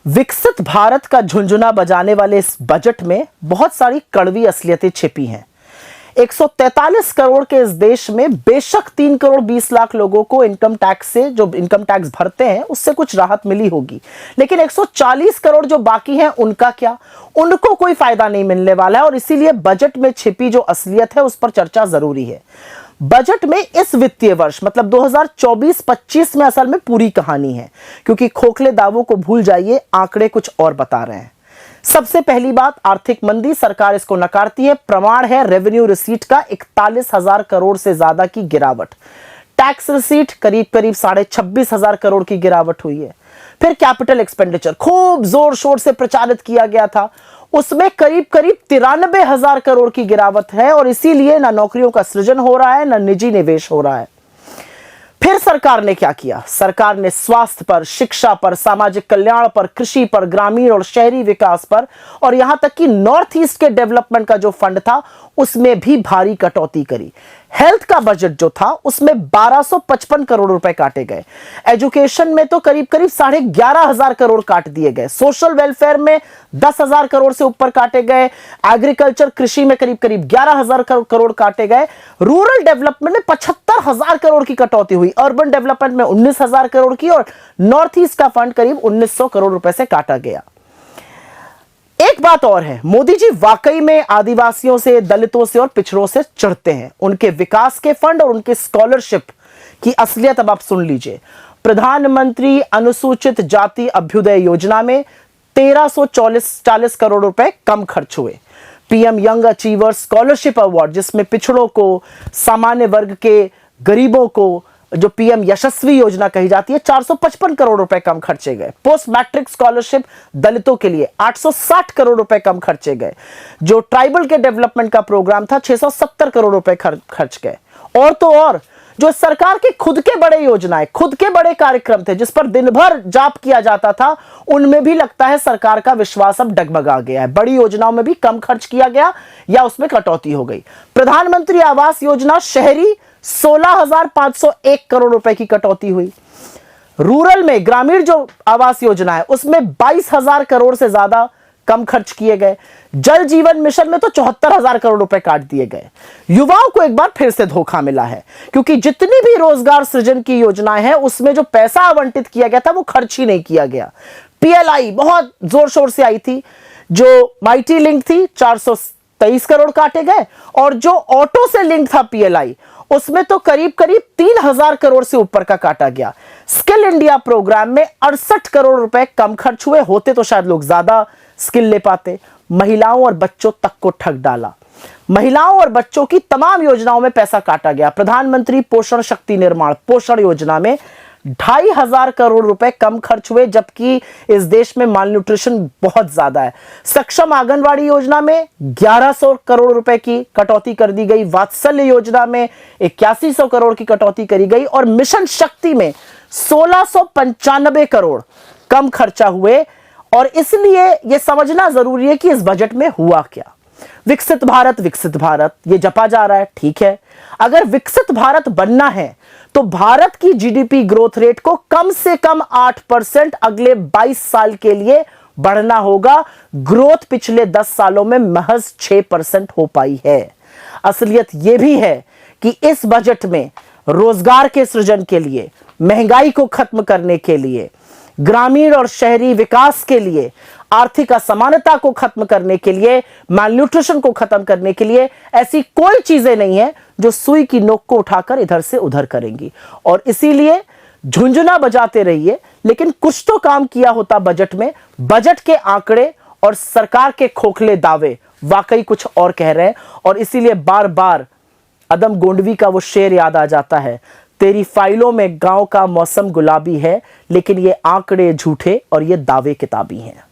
विकसित भारत का झुंझुना बजाने वाले इस बजट में बहुत सारी कड़वी असलियतें छिपी हैं। 143 करोड़ के इस देश में बेशक 3 करोड़ 20 लाख लोगों को इनकम टैक्स से, जो इनकम टैक्स भरते हैं, उससे कुछ राहत मिली होगी, लेकिन 140 करोड़ जो बाकी हैं उनका क्या? उनको कोई फायदा नहीं मिलने वाला है। और इसीलिए बजट में छिपी जो असलियत है उस पर चर्चा जरूरी है। बजट में इस वित्तीय वर्ष मतलब 2024-25 में असल में पूरी कहानी है, क्योंकि खोखले दावों को भूल जाइए, आंकड़े कुछ और बता रहे हैं। सबसे पहली बात, आर्थिक मंदी, सरकार इसको नकारती है। प्रमाण है रेवेन्यू रिसीट का 41,000 करोड़ से ज्यादा की गिरावट। टैक्स रिसीट करीब 26,500 करोड़ की गिरावट हुई है। फिर कैपिटल एक्सपेंडिचर खूब जोर शोर से प्रचारित किया गया था, उसमें करीब 93,000 करोड़ की गिरावट है। और इसीलिए ना नौकरियों का सृजन हो रहा है, ना निजी निवेश हो रहा है। फिर सरकार ने क्या किया? सरकार ने स्वास्थ्य पर, शिक्षा पर, सामाजिक कल्याण पर, कृषि पर, ग्रामीण और शहरी विकास पर, और यहां तक कि नॉर्थ ईस्ट के डेवलपमेंट का जो फंड था उसमें भी भारी कटौती करी। हेल्थ का बजट जो था उसमें 1255 करोड़ रुपए काटे गए। एजुकेशन में तो करीब 11,500 करोड़ काट दिए गए। सोशल वेलफेयर में 10,000 करोड़ से ऊपर काटे गए। एग्रीकल्चर, कृषि में करीब 11,000 करोड़ काटे गए। रूरल डेवलपमेंट में 75,000 करोड़ की कटौती हुई। अर्बन डेवलपमेंट में 19,000 करोड़ की, और नॉर्थ ईस्ट का फंड करीब 1900 करोड़ रुपए से काटा गया। एक बात और है, मोदी जी वाकई में आदिवासियों से, दलितों से और पिछड़ों से चिढ़ते हैं। उनके विकास के फंड और उनके स्कॉलरशिप की असलियत अब आप सुन लीजिए। प्रधानमंत्री अनुसूचित जाति अभ्युदय योजना में 1340 करोड़ रुपए कम खर्च हुए। PM young achievers scholarship award, जिसमें पिछड़ों को, सामान्य वर्ग के, गरीबों को, जो पीएम यशस्वी योजना कही जाती है, 455 करोड़ रुपए कम खर्चे गए। पोस्ट मैट्रिक स्कॉलरशिप दलितों के लिए 860 करोड़ रुपए कम खर्चे गए। जो ट्राइबल के डेवलपमेंट का प्रोग्राम था 670 करोड़ रुपए खर्च गए। और तो और जो सरकार के खुद के बड़े योजनाएं, खुद के बड़े कार्यक्रम थे जिस पर दिन भर जाप किया जाता था, उनमें भी लगता है सरकार का विश्वास अब डगमगा गया है। बड़ी योजनाओं में भी कम खर्च किया गया या उसमें कटौती हो गई। प्रधानमंत्री आवास योजना शहरी 16,501 करोड़ रुपए की कटौती हुई। रूरल में, ग्रामीण जो आवास योजना है उसमें 22,000 करोड़ से ज्यादा कम खर्च किए गए। जल जीवन मिशन में तो 74,000 करोड़ रुपए काट दिए गए। युवाओं को एक बार फिर से धोखा मिला है, क्योंकि जितनी भी रोजगार सृजन की योजनाएं हैं उसमें जो पैसा आवंटित किया गया था वो खर्च ही नहीं किया गया। पीएलआई बहुत जोर शोर से आई थी, जो माइटी लिंक थी 423 करोड़ काटे गए, और जो ऑटो से लिंक था पीएलआई उसमें तो करीब 3,000 करोड़ से ऊपर का काटा गया। स्किल इंडिया प्रोग्राम में 68 करोड़ रुपए कम खर्च हुए, होते तो शायद लोग ज्यादा स्किल ले पाते। महिलाओं और बच्चों तक को ठग डाला। महिलाओं और बच्चों की तमाम योजनाओं में पैसा काटा गया। प्रधानमंत्री पोषण शक्ति निर्माण पोषण योजना में 2,500 करोड़ रुपए कम खर्च हुए, जबकि इस देश में माल न्यूट्रिशन बहुत ज्यादा है। सक्षम आंगनवाड़ी योजना में 1,100 करोड़ रुपए की कटौती कर दी गई। वात्सल्य योजना में 8100 करोड़ की कटौती करी गई, और मिशन शक्ति में 1,695 करोड़ कम खर्चा हुए। और इसलिए यह समझना जरूरी है कि इस बजट में हुआ क्या। विकसित भारत ये जपा जा रहा है, ठीक है। अगर विकसित भारत बनना है तो भारत की जीडीपी ग्रोथ रेट को कम से कम 8% अगले 22 साल के लिए बढ़ना होगा। ग्रोथ पिछले 10 सालों में महज 6% हो पाई है। असलियत यह भी है कि इस बजट में रोजगार के सृजन के लिए, महंगाई को खत्म करने के लिए, ग्रामीण और शहरी विकास के लिए, आर्थिक असमानता को खत्म करने के लिए, मालन्यूट्रिशन को खत्म करने के लिए ऐसी कोई चीजें नहीं है जो सुई की नोक को उठाकर इधर से उधर करेंगी। और इसीलिए झुंझुना बजाते रहिए, लेकिन कुछ तो काम किया होता बजट में। बजट के आंकड़े और सरकार के खोखले दावे वाकई कुछ और कह रहे हैं। और इसीलिए बार बार अदम गोंडवी का वो शेर याद आ जाता है, तेरी फाइलों में गांव का मौसम गुलाबी है, लेकिन ये आंकड़े झूठे और ये दावे किताबी हैं।